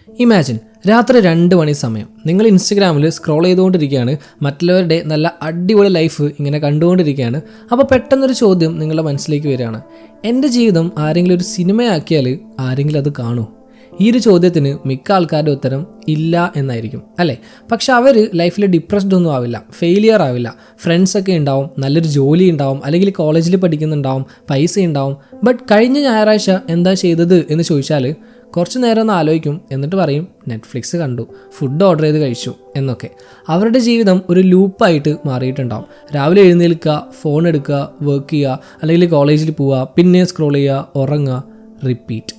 Imagine രാത്രി 2 മണി സമയം നിങ്ങൾ ഇൻസ്റ്റഗ്രാമിൽ സ്ക്രോൾ ചെയ്തുകൊണ്ടിരിക്കുകയാണ്, മറ്റുള്ളവരുടെ നല്ല അടിപൊളി ലൈഫ് ഇങ്ങനെ കണ്ടുകൊണ്ടിരിക്കുകയാണ്. അപ്പോൾ പെട്ടെന്നൊരു ചോദ്യം നിങ്ങളുടെ മനസ്സിലേക്ക് വരികയാണ്, എൻ്റെ ജീവിതം ആരെങ്കിലും ഒരു സിനിമയാക്കിയാൽ ആരെങ്കിലും അത് കാണൂ? ഈ ഒരു ചോദ്യത്തിന് മിക്ക ആൾക്കാരുടെ ഉത്തരം ഇല്ല എന്നായിരിക്കും അല്ലേ. പക്ഷെ അവർ ലൈഫിൽ ഡിപ്രസ്ഡ് ഒന്നും ആവില്ല, ഫെയിലിയർ ആവില്ല. ഫ്രണ്ട്സൊക്കെ ഉണ്ടാവും, നല്ലൊരു ജോലി ഉണ്ടാവും, അല്ലെങ്കിൽ കോളേജിൽ പഠിക്കുന്നുണ്ടാവും, പൈസ ഉണ്ടാവും. ബട്ട് കഴിഞ്ഞ ഞായറാഴ്ച എന്താ ചെയ്തത് എന്ന് ചോദിച്ചാൽ കുറച്ച് നേരം ഒന്ന് ആലോചിക്കും, എന്നിട്ട് പറയും നെറ്റ്ഫ്ലിക്സ് കണ്ടു, ഫുഡ് ഓർഡർ ചെയ്ത് കഴിച്ചു എന്നൊക്കെ. അവരുടെ ജീവിതം ഒരു ലൂപ്പായിട്ട് മാറിയിട്ടുണ്ടാവും. രാവിലെ എഴുന്നേൽക്കുക, ഫോൺ എടുക്കുക, വർക്ക് ചെയ്യുക, അല്ലെങ്കിൽ കോളേജിൽ പോവുക, പിന്നെ സ്ക്രോൾ ചെയ്യുക, ഉറങ്ങുക, റിപ്പീറ്റ്.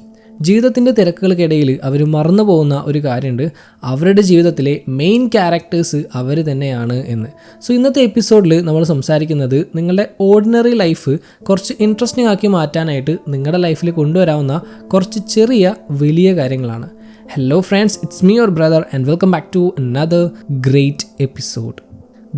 ജീവിതത്തിൻ്റെ തിരക്കുകൾക്കിടയിൽ അവർ മറന്നു പോകുന്ന ഒരു കാര്യമുണ്ട്, അവരുടെ ജീവിതത്തിലെ മെയിൻ ക്യാരക്ടേഴ്സ് അവർ തന്നെയാണ് എന്ന്. സോ ഇന്നത്തെ എപ്പിസോഡിൽ നമ്മൾ സംസാരിക്കുന്നത് നിങ്ങളുടെ ഓർഡിനറി ലൈഫ് കുറച്ച് ഇൻട്രസ്റ്റിംഗ് ആക്കി മാറ്റാനായിട്ട് നിങ്ങളുടെ ലൈഫിൽ കൊണ്ടുവരാവുന്ന കുറച്ച് ചെറിയ വലിയ കാര്യങ്ങളാണ്. Hello friends, it's me your brother and welcome back to another great episode,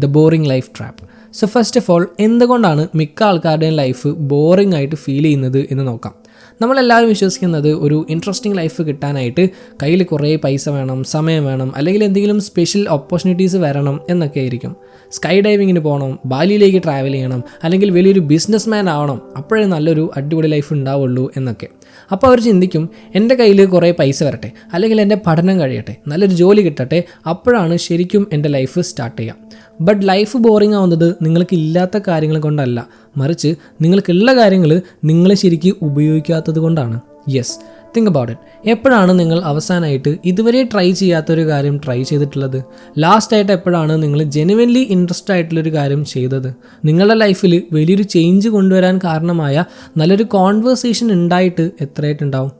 the boring life trap. So first of all, എന്തുകൊണ്ടാണ് മിക്ക ആൾക്കാരുടെയും ലൈഫ് ബോറിംഗ് ആയിട്ട് ഫീൽ ചെയ്യുന്നത് എന്ന് നോക്കാം. നമ്മളെല്ലാവരും വിശ്വസിക്കുന്നത് ഒരു ഇൻട്രസ്റ്റിംഗ് ലൈഫ് കിട്ടാനായിട്ട് കയ്യിൽ കുറേ പൈസ വേണം, സമയം വേണം, അല്ലെങ്കിൽ എന്തെങ്കിലും സ്പെഷ്യൽ ഓപ്പർച്യൂണിറ്റീസ് വരണം എന്നൊക്കെ ആയിരിക്കും. സ്കൈ ഡൈവിങ്ങിന് പോകണം, ബാലിയിലേക്ക് ട്രാവൽ ചെയ്യണം, അല്ലെങ്കിൽ വലിയൊരു ബിസിനസ് മാൻ ആവണം, അപ്പോഴേ നല്ലൊരു അടിപൊളി ലൈഫ് ഉണ്ടാവുള്ളൂ എന്നൊക്കെ. അപ്പോൾ അവർ ചിന്തിക്കും, എൻ്റെ കയ്യിൽ കുറേ പൈസ വരട്ടെ, അല്ലെങ്കിൽ എൻ്റെ പഠനം കഴിയട്ടെ, നല്ലൊരു ജോലി കിട്ടട്ടെ, അപ്പോഴാണ് ശരിക്കും എൻ്റെ ലൈഫ് സ്റ്റാർട്ട് ചെയ്യുക. ബട്ട് ലൈഫ് ബോറിംഗ് ആവുന്നത് നിങ്ങൾക്ക് ഇല്ലാത്ത കാര്യങ്ങൾ കൊണ്ടല്ല, മറിച്ച് നിങ്ങൾക്കുള്ള കാര്യങ്ങൾ നിങ്ങൾ ശരിക്കും ഉപയോഗിക്കാത്തത് കൊണ്ടാണ്. Yes, think about it. എപ്പോഴാണ് നിങ്ങൾ അവസാനമായിട്ട് ഇതുവരെ ട്രൈ ചെയ്യാത്തൊരു കാര്യം ട്രൈ ചെയ്തിട്ടുള്ളത്? ലാസ്റ്റായിട്ട് എപ്പോഴാണ് നിങ്ങൾ ജെനുവൻലി ഇൻട്രസ്റ്റ് ആയിട്ടുള്ളൊരു കാര്യം ചെയ്തത്? നിങ്ങളുടെ ലൈഫിൽ വലിയൊരു ചേഞ്ച് കൊണ്ടുവരാൻ കാരണമായ നല്ലൊരു കോൺവേഴ്സേഷൻ ഉണ്ടായിട്ട് എത്രയായിട്ടുണ്ടാവും?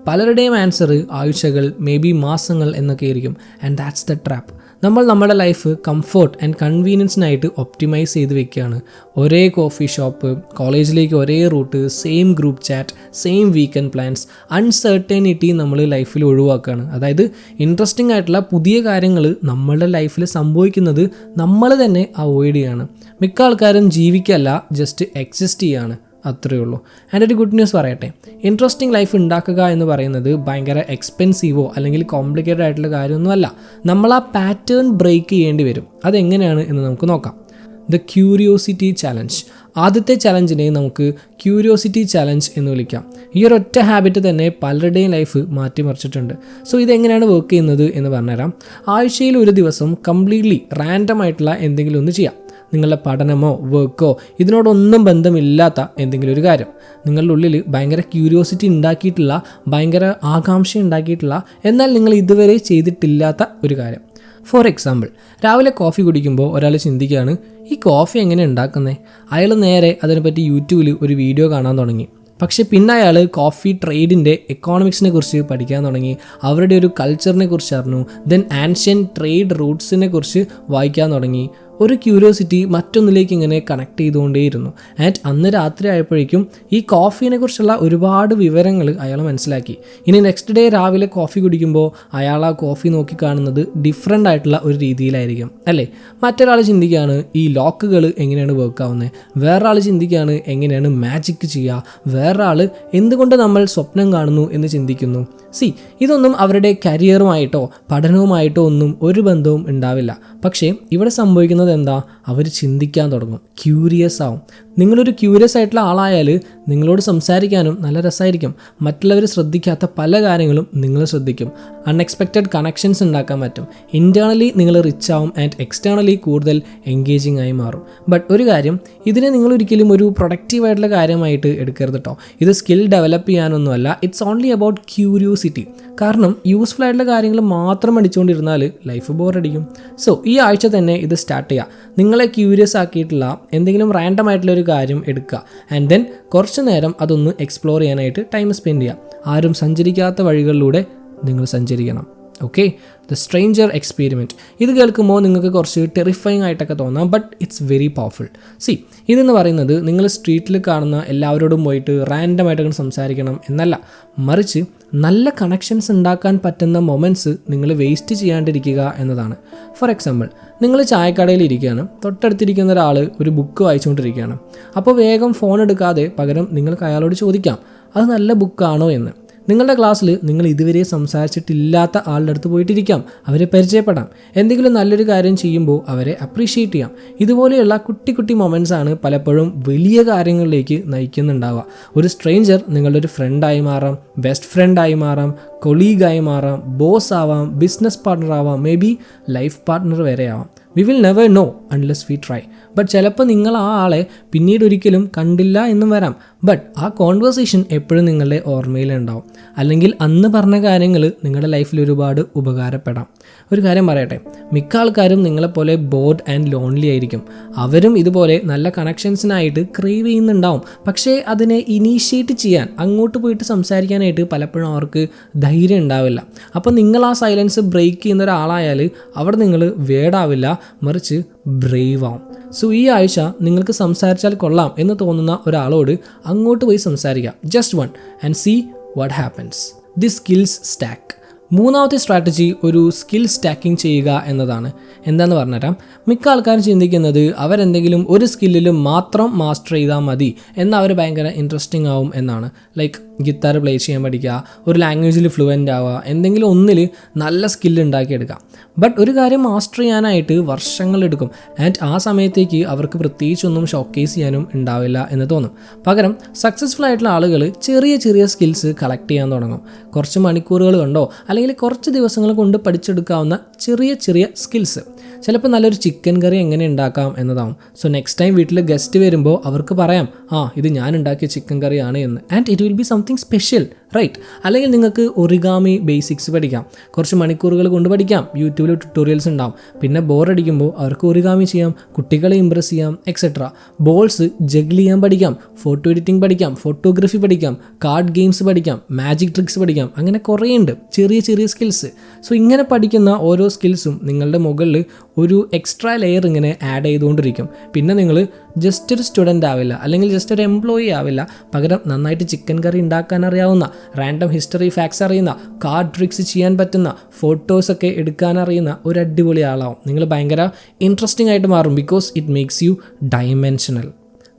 പലരുടെയും ആൻസർ ആഴ്ചകൾ, മേ ബി മാസങ്ങൾ എന്നൊക്കെ ആയിരിക്കും. And that's the trap. നമ്മൾ നമ്മുടെ ലൈഫ് കംഫർട്ട് ആൻഡ് കൺവീനിയൻസിനായിട്ട് ഒപ്റ്റിമൈസ് ചെയ്ത് വെക്കുകയാണ്. ഒരേ കോഫി ഷോപ്പ്, കോളേജിലേക്ക് ഒരേ route, same group chat, same weekend plans. Uncertainty നമ്മൾ ലൈഫിൽ ഒഴിവാക്കുകയാണ്. അതായത് ഇൻട്രസ്റ്റിംഗ് ആയിട്ടുള്ള പുതിയ കാര്യങ്ങൾ നമ്മളുടെ ലൈഫിൽ സംഭവിക്കുന്നത് നമ്മൾ തന്നെ അവോയ്ഡ് ചെയ്യാണ്. മിക്ക ആൾക്കാരും ജീവിക്കല്ല, ജസ്റ്റ് എക്സിസ്റ്റ് ചെയ്യാണ്, അത്രയേ ഉള്ളൂ. ആൻഡ് ഒരു ഗുഡ് ന്യൂസ് പറയട്ടെ, ഇൻട്രസ്റ്റിംഗ് ലൈഫ് ഉണ്ടാക്കുക എന്ന് പറയുന്നത് ഭയങ്കര എക്സ്പെൻസീവോ അല്ലെങ്കിൽ കോംപ്ലിക്കേറ്റഡ് ആയിട്ടുള്ള കാര്യമൊന്നുമല്ല. നമ്മൾ ആ പാറ്റേൺ ബ്രേക്ക് ചെയ്യേണ്ടി വരും. അതെങ്ങനെയാണ് എന്ന് നമുക്ക് നോക്കാം. The curiosity challenge. ആദ്യത്തെ ചലഞ്ചിനെ നമുക്ക് ക്യൂരിയോസിറ്റി ചലഞ്ച് എന്ന് വിളിക്കാം. ഈ ഒരു ഒറ്റ ഹാബിറ്റ് തന്നെ പലരുടെയും ലൈഫ് മാറ്റിമറിച്ചിട്ടുണ്ട്. സോ ഇതെങ്ങനെയാണ് വർക്ക് ചെയ്യുന്നത് എന്ന് പറഞ്ഞുതരാം. ആഴ്ചയിൽ ഒരു ദിവസം കംപ്ലീറ്റ്ലി റാൻഡം ആയിട്ടുള്ള എന്തെങ്കിലും ഒന്ന് ചെയ്യാം. നിങ്ങളുടെ പഠനമോ വർക്കോ ഇതിനോടൊന്നും ബന്ധമില്ലാത്ത എന്തെങ്കിലും ഒരു കാര്യം, നിങ്ങളുടെ ഉള്ളിൽ ഭയങ്കര ക്യൂരിയോസിറ്റി ഉണ്ടാക്കിയിട്ടുള്ള, ഭയങ്കര ആകാംക്ഷ ഉണ്ടാക്കിയിട്ടുള്ള, എന്നാൽ നിങ്ങൾ ഇതുവരെ ചെയ്തിട്ടില്ലാത്ത ഒരു കാര്യം. ഫോർ എക്സാമ്പിൾ, രാവിലെ കോഫി കുടിക്കുമ്പോൾ ഒരാൾ ചിന്തിക്കുകയാണ്, ഈ കോഫി എങ്ങനെ ഉണ്ടാക്കുന്നത്? അയാൾ നേരെ അതിനെപ്പറ്റി യൂട്യൂബിൽ ഒരു വീഡിയോ കാണാൻ തുടങ്ങി. പക്ഷേ പിന്നെ അയാൾ കോഫി ട്രേഡിൻ്റെ എക്കോണമിക്സിനെ കുറിച്ച് പഠിക്കാൻ തുടങ്ങി, അവരുടെ ഒരു കൾച്ചറിനെ കുറിച്ച് അറിഞ്ഞു. ദെൻ ആൻഷ്യൻ ട്രേഡ് റൂട്ട്സിനെ കുറിച്ച് വായിക്കാൻ തുടങ്ങി. ഒരു ക്യൂരിയോസിറ്റി മറ്റൊന്നിലേക്ക് ഇങ്ങനെ കണക്ട് ചെയ്തുകൊണ്ടേയിരുന്നു. ആൻഡ് അന്ന് രാത്രി ആയപ്പോഴേക്കും ഈ കോഫീനെ കുറിച്ചുള്ള ഒരുപാട് വിവരങ്ങൾ അയാൾ മനസ്സിലാക്കി. ഇനി നെക്സ്റ്റ് ഡേ രാവിലെ കോഫി കുടിക്കുമ്പോൾ അയാൾ ആ കോഫി നോക്കി കാണുന്നത് ഡിഫറെൻ്റ് ആയിട്ടുള്ള ഒരു രീതിയിലായിരിക്കും അല്ലേ. മറ്റൊരാൾ ചിന്തിക്കുകയാണ് ഈ ലോക്കുകൾ എങ്ങനെയാണ് വർക്ക് ആവുന്നത്, വേറൊരാൾ ചിന്തിക്കുകയാണ് എങ്ങനെയാണ് മാജിക് ചെയ്യുക, വേറൊരാൾ എന്തുകൊണ്ട് നമ്മൾ സ്വപ്നം കാണുന്നു എന്ന് ചിന്തിക്കുന്നു. ഇതൊന്നും അവരുടെ കരിയറുമായിട്ടോ പഠനവുമായിട്ടോ ഒന്നും ഒരു ബന്ധവും ഉണ്ടാവില്ല. പക്ഷേ ഇവിടെ സംഭവിക്കുന്നത് എന്താ, അവർ ചിന്തിക്കാൻ തുടങ്ങും, ക്യൂരിയസ് ആവും. നിങ്ങളൊരു ക്യൂരിയസ് ആയിട്ടുള്ള ആളായാൽ നിങ്ങളോട് സംസാരിക്കാനും നല്ല രസമായിരിക്കും. മറ്റുള്ളവർ ശ്രദ്ധിക്കാത്ത പല കാര്യങ്ങളും നിങ്ങൾ ശ്രദ്ധിക്കും. അൺഎക്സ്പെക്റ്റഡ് കണക്ഷൻസ് ഉണ്ടാക്കാൻ പറ്റും. ഇൻറ്റേർണലി നിങ്ങൾ റിച്ച് ആവും ആൻഡ് എക്സ്റ്റേണലി കൂടുതൽ എൻഗേജിങ് ആയി മാറും. ബട്ട് ഒരു കാര്യം, ഇതിനെ നിങ്ങൾ ഒരിക്കലും ഒരു പ്രൊഡക്റ്റീവായിട്ടുള്ള കാര്യമായിട്ട് എടുക്കരുത് കേട്ടോ. ഇത് സ്കിൽ ഡെവലപ്പ് ചെയ്യാനൊന്നുമല്ല, ഇറ്റ്സ് ഓൺലി അബൌട്ട് ക്യൂരിയോസിറ്റി. കാരണം യൂസ്ഫുൾ ആയിട്ടുള്ള കാര്യങ്ങൾ മാത്രം അടിച്ചുകൊണ്ടിരുന്നാൽ ലൈഫ് ബോറടിക്കും. സോ ഈ ആഴ്ച തന്നെ ഇത് സ്റ്റാർട്ട് ചെയ്യുക. നിങ്ങളെ ക്യൂരിയസ് ആക്കിയിട്ടുള്ള എന്തെങ്കിലും റാൻഡം ആയിട്ടുള്ള ഒരു കാര്യം എടുക്കുക. ആൻഡ് ദെൻ കുറച്ച് നേരം അതൊന്ന് എക്സ്പ്ലോർ ചെയ്യാനായിട്ട് ടൈം സ്പെൻഡ് ചെയ്യുക. ആരും സഞ്ചരിക്കാത്ത വഴികളിലൂടെ നിങ്ങൾ സഞ്ചരിക്കണം. Okay, the stranger experiment. ഇത് കേൾക്കുമ്പോൾ നിങ്ങൾക്ക് കുറച്ച് ടെറിഫയിങ് ആയിട്ടൊക്കെ തോന്നാം, ബട്ട് ഇറ്റ്സ് വെരി പവർഫുൾ. ഇതെന്ന് പറയുന്നത് നിങ്ങൾ സ്ട്രീറ്റിൽ കാണുന്ന എല്ലാവരോടും പോയിട്ട് റാൻഡമായിട്ടൊക്കെ സംസാരിക്കണം എന്നല്ല, മറിച്ച് നല്ല കണക്ഷൻസ് ഉണ്ടാക്കാൻ പറ്റുന്ന മൊമെൻറ്റ്സ് നിങ്ങൾ വേസ്റ്റ് ചെയ്യാണ്ടിരിക്കുക എന്നതാണ്. ഫോർ എക്സാമ്പിൾ, നിങ്ങൾ ചായക്കടയിൽ ഇരിക്കുകയാണ്, തൊട്ടടുത്തിരിക്കുന്ന ഒരാൾ ഒരു ബുക്ക് വായിച്ചുകൊണ്ടിരിക്കുകയാണ്. അപ്പോൾ വേഗം ഫോൺ എടുക്കാതെ പകരം നിങ്ങൾക്ക് അയാളോട് ചോദിക്കാം, അത് നല്ല ബുക്കാണോ എന്ന്. നിങ്ങളുടെ ക്ലാസ്സിൽ നിങ്ങൾ ഇതുവരെ സംസാരിച്ചിട്ടില്ലാത്ത ആളുടെ അടുത്ത് പോയിട്ടിരിക്കാം, അവരെ പരിചയപ്പെടാം. എന്തെങ്കിലും നല്ലൊരു കാര്യം ചെയ്യുമ്പോൾ അവരെ അപ്രീഷിയേറ്റ് ചെയ്യാം. ഇതുപോലെയുള്ള കുട്ടി കുട്ടി മൊമെൻറ്റ്സ് ആണ് പലപ്പോഴും വലിയ കാര്യങ്ങളിലേക്ക് നയിക്കുന്നുണ്ടാവുക. ഒരു സ്ട്രേഞ്ചർ നിങ്ങളുടെ ഒരു ഫ്രണ്ടായി മാറാം, ബെസ്റ്റ് ഫ്രണ്ടായി മാറാം, കൊളീഗായി മാറാം, ബോസ് ആവാം, ബിസിനസ് പാർട്ട്ണർ ആവാം, മേ ബി ലൈഫ് പാർട്ട്ണർ വരെ ആവാം. We will never know unless we try. But ചിലപ്പോൾ നിങ്ങൾ ആ ആളെ പിന്നീട് ഒരിക്കലും കണ്ടില്ല എന്നും വരാം. ബട്ട് ആ കോൺവെർസേഷൻ എപ്പോഴും നിങ്ങളുടെ ഓർമ്മയിലുണ്ടാവും. അല്ലെങ്കിൽ അന്ന് പറഞ്ഞ കാര്യങ്ങൾ നിങ്ങളുടെ ലൈഫിൽ ഒരുപാട് ഉപകാരപ്പെടാം. ഒരു കാര്യം പറയട്ടെ, മിക്ക ആൾക്കാരും നിങ്ങളെപ്പോലെ ബോർഡ് ആൻഡ് ലോൺലി ആയിരിക്കും. അവരും ഇതുപോലെ നല്ല കണക്ഷൻസിനായിട്ട് ക്രേവ് ചെയ്യുന്നുണ്ടാവും. പക്ഷേ അതിനെ ഇനീഷ്യേറ്റ് ചെയ്യാൻ, അങ്ങോട്ട് പോയിട്ട് സംസാരിക്കാനായിട്ട് പലപ്പോഴും അവർക്ക് ധൈര്യം ഉണ്ടാവില്ല. അപ്പോൾ നിങ്ങൾ ആ സൈലൻസ് ബ്രേക്ക് ചെയ്യുന്ന ഒരാളായാൽ അവിടെ നിങ്ങൾ വേർഡാവില്ല, മറിച്ച് ബ്രേവ് ആവും. സോ ഈ ആഴ്ച നിങ്ങൾക്ക് സംസാരിച്ചാൽ കൊള്ളാം എന്ന് തോന്നുന്ന ഒരാളോട് അങ്ങോട്ട് പോയി സംസാരിക്കാം. Just one and see what happens. The skills stack. മൂന്നാമത്തെ സ്ട്രാറ്റജി ഒരു സ്കിൽ സ്റ്റാക്കിംഗ് ചെയ്യുക എന്നതാണ്. എന്താണെന്ന് പറഞ്ഞുതരാം. മിക്ക ആൾക്കാരും ചിന്തിക്കുന്നത് അവരെന്തെങ്കിലും ഒരു സ്കില്ലിൽ മാത്രം മാസ്റ്റർ ചെയ്താൽ മതി എന്നാൽ അവർ ഭയങ്കര ഇൻട്രസ്റ്റിംഗ് ആവും എന്നാണ്. ലൈക്ക് ഗിത്താർ പ്ലേ ചെയ്യാൻ പഠിക്കുക, ഒരു ലാംഗ്വേജിൽ ഫ്ലുവൻ്റ് ആവുക, എന്തെങ്കിലും ഒന്നിൽ നല്ല സ്കില്ല് ഉണ്ടാക്കിയെടുക്കുക. ബട്ട് ഒരു കാര്യം മാസ്റ്റർ ചെയ്യാനായിട്ട് വർഷങ്ങളെടുക്കും. ആൻഡ് ആ സമയത്തേക്ക് അവർക്ക് പ്രത്യേകിച്ചൊന്നും ഷോക്കേസ് ചെയ്യാനും ഉണ്ടാവില്ല എന്ന് തോന്നും. പകരം സക്സസ്ഫുൾ ആയിട്ടുള്ള ആളുകൾ ചെറിയ ചെറിയ സ്കിൽസ് കളക്ട് ചെയ്യാൻ തുടങ്ങും. കുറച്ച് മണിക്കൂറുകൾ കൊണ്ടോ അല്ലെങ്കിൽ കുറച്ച് ദിവസങ്ങൾ കൊണ്ട് പഠിച്ചെടുക്കാവുന്ന ചെറിയ ചെറിയ സ്കിൽസ്. ചിലപ്പോൾ നല്ലൊരു ചിക്കൻ കറി എങ്ങനെ ഉണ്ടാക്കാം എന്നതാവും. സോ നെക്സ്റ്റ് ടൈം വീട്ടിൽ ഗസ്റ്റ് വരുമ്പോൾ അവർക്ക് പറയാം, ഇത് ഞാൻ ഉണ്ടാക്കിയ ചിക്കൻ കറിയാണ് എന്ന്. And it will be something special, right? അല്ലെങ്കിൽ നിങ്ങൾക്ക് ഒറിഗാമി ബേസിക്സ് പഠിക്കാം. കുറച്ച് മണിക്കൂറുകൾ കൊണ്ട് പഠിക്കാം. യൂട്യൂബിൽ ട്യൂട്ടോറിയൽസ് ഉണ്ടാവും. പിന്നെ ബോറടിക്കുമ്പോൾ അവർക്ക് ഒറിഗാമി ചെയ്യാം, കുട്ടികളെ ഇംപ്രസ് ചെയ്യാം, എക്സെട്ര. ബോൾസ് ജഗ്ൽ ചെയ്യാൻ പഠിക്കാം, ഫോട്ടോ എഡിറ്റിംഗ് പഠിക്കാം, ഫോട്ടോഗ്രാഫി പഠിക്കാം, കാർഡ് ഗെയിംസ് പഠിക്കാം, മാജിക് ട്രിക്സ് പഠിക്കാം. അങ്ങനെ കുറേ ഉണ്ട് ചെറിയ ചെറിയ സ്കിൽസ്. സോ ഇങ്ങനെ പഠിക്കുന്ന ഓരോ സ്കിൽസും നിങ്ങളുടെ മുകളിൽ ഒരു എക്സ്ട്രാ ലെയർ ഇങ്ങനെ ആഡ് ചെയ്തുകൊണ്ടിരിക്കും. പിന്നെ നിങ്ങൾ ജസ്റ്റ് ഒരു സ്റ്റുഡൻ്റ് ആവില്ല, അല്ലെങ്കിൽ ജസ്റ്റ് ഒരു എംപ്ലോയി ആവില്ല. പകരം നന്നായിട്ട് ചിക്കൻ കറി ഉണ്ടാക്കാൻ അറിയാവുന്ന, റാൻഡം ഹിസ്റ്ററി ഫാക്ട്സ് അറിയുന്ന, കാർഡ് ട്രിക്സ് ചെയ്യാൻ പറ്റുന്ന, ഫോട്ടോസൊക്കെ എടുക്കാൻ അറിയുന്ന ഒരു അടിപൊളി ആളാവും. നിങ്ങൾ ഭയങ്കര ഇൻട്രസ്റ്റിംഗ് ആയിട്ട് മാറും. Because it makes you dimensional.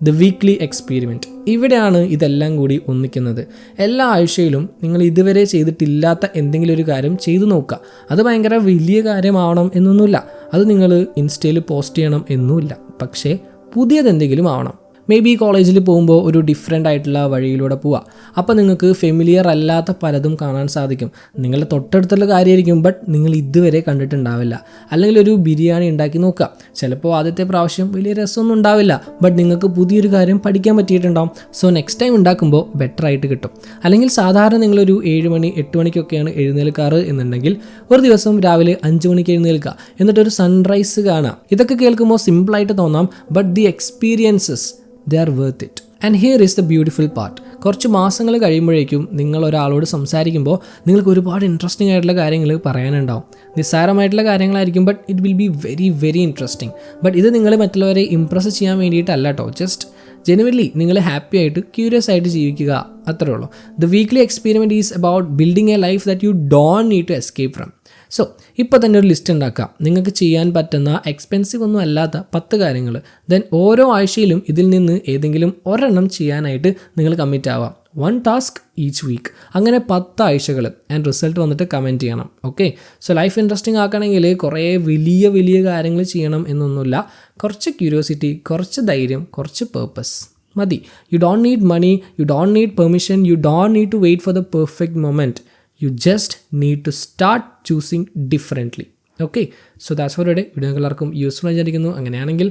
The weekly experiment. ഇവിടെയാണ് ഇതെല്ലാം കൂടി ഒന്നിക്കുന്നത്. എല്ലാ ആഴ്ചയിലും നിങ്ങൾ ഇതുവരെ ചെയ്തിട്ടില്ലാത്ത എന്തെങ്കിലും ഒരു കാര്യം ചെയ്തു നോക്കുക. അത് ഭയങ്കര വലിയ കാര്യമാവണം എന്നൊന്നുമില്ല. അത് നിങ്ങൾ ഇൻസ്റ്റയിൽ പോസ്റ്റ് ചെയ്യണം എന്നുമില്ല. പക്ഷേ പുതിയതെന്തെങ്കിലും ആവണം. മേ ബി കോളേജിൽ പോകുമ്പോൾ ഒരു ഡിഫറെൻ്റ് ആയിട്ടുള്ള വഴിയിലൂടെ പോവാം. അപ്പോൾ നിങ്ങൾക്ക് ഫെമിലിയർ അല്ലാത്ത പലതും കാണാൻ സാധിക്കും. നിങ്ങളുടെ തൊട്ടടുത്തുള്ള കാര്യമായിരിക്കും, ബട്ട് നിങ്ങൾ ഇതുവരെ കണ്ടിട്ടുണ്ടാവില്ല. അല്ലെങ്കിൽ ഒരു ബിരിയാണി ഉണ്ടാക്കി നോക്കുക. ചിലപ്പോൾ ആദ്യത്തെ പ്രാവശ്യം വലിയ രസമൊന്നും ഉണ്ടാവില്ല, ബട്ട് നിങ്ങൾക്ക് പുതിയൊരു കാര്യം പഠിക്കാൻ പറ്റിയിട്ടുണ്ടാവും. സോ നെക്സ്റ്റ് ടൈം ഉണ്ടാക്കുമ്പോൾ ബെറ്റർ ആയിട്ട് കിട്ടും. അല്ലെങ്കിൽ സാധാരണ നിങ്ങളൊരു 7 മണി 8 മണിക്കൊക്കെയാണ് എഴുന്നേൽക്കാറ് എന്നുണ്ടെങ്കിൽ ഒരു ദിവസം രാവിലെ 5 മണിക്ക് എഴുന്നേൽക്കുക, എന്നിട്ടൊരു സൺറൈസ് കാണാം. ഇതൊക്കെ കേൾക്കുമ്പോൾ സിമ്പിളായിട്ട് തോന്നാം, but the experiences they are worth it. And here is the beautiful part. കുറച്ച് മാസങ്ങൾ കഴിയുമ്പോഴേക്കും നിങ്ങൾ ഒരാളോട് സംസാരിക്കുമ്പോൾ നിങ്ങൾക്ക് ഒരുപാട് ഇൻട്രസ്റ്റിംഗ് ആയിട്ടുള്ള കാര്യങ്ങൾ പറയാനുണ്ടാവും. നിസ്സാരമായിട്ടുള്ള കാര്യങ്ങളായിരിക്കും, but it will be very very interesting. But ഇത് നിങ്ങൾ മറ്റുള്ളവരെ ഇംപ്രസ് ചെയ്യാൻ വേണ്ടിയിട്ടല്ല കേട്ടോ. ജസ്റ്റ് ജെനുവൻലി നിങ്ങൾ ഹാപ്പി ആയിട്ട് ക്യൂരിയസ് ആയിട്ട് ജീവിക്കുക, അത്രേ ഉള്ളൂ. The weekly experiment is about building a life that you don't need to escape from. So ഇപ്പോൾ തന്നെ ഒരു ലിസ്റ്റ് ഉണ്ടാക്കാം. നിങ്ങൾക്ക് ചെയ്യാൻ പറ്റുന്ന എക്സ്പെൻസീവ് ഒന്നും അല്ലാത്ത 10 കാര്യങ്ങൾ. ദെൻ ഓരോ ആഴ്ചയിലും ഇതിൽ നിന്ന് ഏതെങ്കിലും ഒരെണ്ണം ചെയ്യാനായിട്ട് നിങ്ങൾ കമ്മിറ്റ് ആവാം. 1 ടാസ്ക് ഈച്ച് വീക്ക്. അങ്ങനെ 10 ആഴ്ചകൾ. ആൻഡ് റിസൾട്ട് വന്നിട്ട് കമൻറ്റ് ചെയ്യണം. ഓക്കെ. സോ ലൈഫ് ഇൻട്രസ്റ്റിംഗ് ആക്കണമെങ്കിൽ കുറേ വലിയ വലിയ കാര്യങ്ങൾ ചെയ്യണം എന്നൊന്നുമില്ല. കുറച്ച് ക്യൂരിയോസിറ്റി, കുറച്ച് ധൈര്യം, കുറച്ച് പേർപ്പസ് മതി. You don't need money, you don't need permission, you don't need to wait for the perfect moment. You just need to start choosing differently. Okay, so that's for today. Video എല്ലാവർക്കും useful ആയിരിക്കുന്നു. അങ്ങനെയാണെങ്കിൽ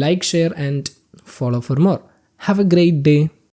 like, share and follow for more. Have A great day.